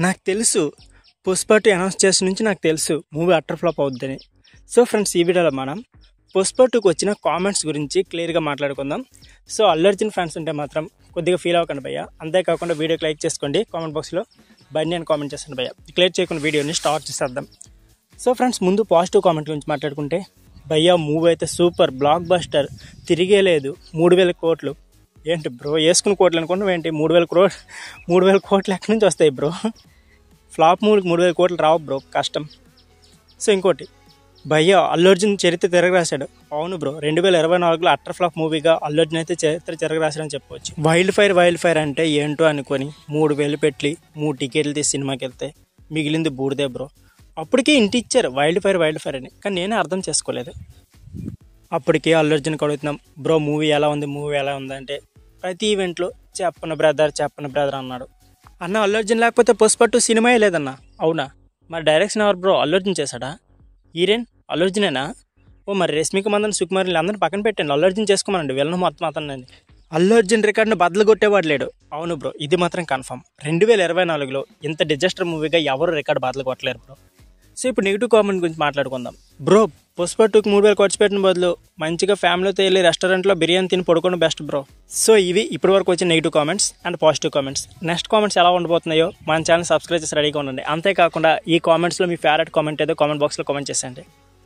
నాకు తెలుసు పుష్ప 2 అనౌన్స్ చేసిన నుంచి నాకు తెలుసు మూవీ అటర్ ఫ్లాప్ అవుద్దని. సో ఫ్రెండ్స్, ఈ వీడియోలో మనం పుష్ప 2కి వచ్చిన కామెంట్స్ గురించి క్లియర్గా మాట్లాడుకుందాం. సో అల్లు అర్జున్ ఫ్యాన్స్ ఉంటే మాత్రం కొద్దిగా ఫీల్ అవ్వకండి భయ్య. అంతేకాకుండా వీడియోకి లైక్ చేసుకోండి, కామెంట్ బాక్స్లో బన్నీ అని కామెంట్ చేస్తాను భయ్య. క్లియర్ చేయకుండా వీడియోని స్టార్ట్ చేసేద్దాం. సో ఫ్రెండ్స్, ముందు పాజిటివ్ కామెంట్ గురించి మాట్లాడుకుంటే, భయ్య మూవీ అయితే సూపర్, బ్లాక్ బస్టర్, తిరిగే లేదు, 3000 కోట్లు. ఏంటి బ్రో వేసుకుని కోట్లు అనుకుంటున్నావు ఏంటి? 3000 కోట్లు ఎక్కడి నుంచి వస్తాయి బ్రో? ఫ్లాప్ మూవీకి 3000 కోట్లు రావు బ్రో, కష్టం. సో ఇంకోటి, భయ్య అల్లు అర్జున్ చరిత్ర తిరగరాశాడు. అవును బ్రో, 2024లో అటర్ ఫ్లాప్ మూవీగా అల్లు అర్జున్ అయితే చరిత్ర తిరగరాశాడని చెప్పవచ్చు. వైల్డ్ ఫైర్ అంటే ఏంటో అనుకొని 3000 పెట్టి 3 టికెట్లు తీసి సినిమాకి వెళ్తే మిగిలింది బూడిదే బ్రో. అప్పటికే ఇంటి ఇచ్చారు వైల్డ్ ఫైర్ అని, కానీ నేనే అర్థం చేసుకోలేదు. అప్పటికే అల్లు అర్జున్కి అడుగుతున్నాం, బ్రో మూవీ ఎలా ఉంది అంటే ప్రతి ఈవెంట్లో చెప్పను బ్రదర్ అన్నాడు. అన్న అల్లు అర్జున్ లేకపోతే పుష్ప 2 సినిమాయే లేదన్నా. అవునా? మరి డైరెక్షన్ ఎవరు బ్రో? అల్లు అర్జున్ చేశాడా? హీరోయిన్ అల్లు అర్జునేనా? ఓ మరి రష్మిక మందన్, సుకుమార్ అందరిని పక్కన పెట్టండి, అల్లు అర్జున్ చేసుకోమనండి, వెళ్ళను మొత్తం అతనండి. అల్లు అర్జున్ రికార్డును బద్దలు కొట్టేవాడు లేడు. అవును బ్రో, ఇది మాత్రం కన్ఫర్మ్. 2024లో ఇంత డిజాస్టర్ మూవీగా ఎవరు రికార్డు బద్దలు కొట్టలేరు బ్రో. సో ఇప్పుడు నెగిటివ్ కామెంట్ గురించి మాట్లాడుకుందాం. బ్రో పుష్ప 2కి 3000 ఖర్చు పెట్టిన బదులు మంచిగా ఫ్యామిలీతో వెళ్ళి రెస్టారెంట్లో బిర్యానీ తిని పడుకోవడం బెస్ట్ బ్రో. సో ఇవి ఇప్పటి వరకు వచ్చిన negative comments and positive comments. Next comments ఎలా ఉండబోతున్నాయో మన ఛానల్ సబ్స్క్రైబ్ చేసి రెడీగా ఉండండి. అంతేకాకుండా ఈ కామెంట్స్లో మీ ఫేవరెట్ కామెంట్ ఏదో కామెంట్ బాక్స్లో కామెంట్ చేసేయండి.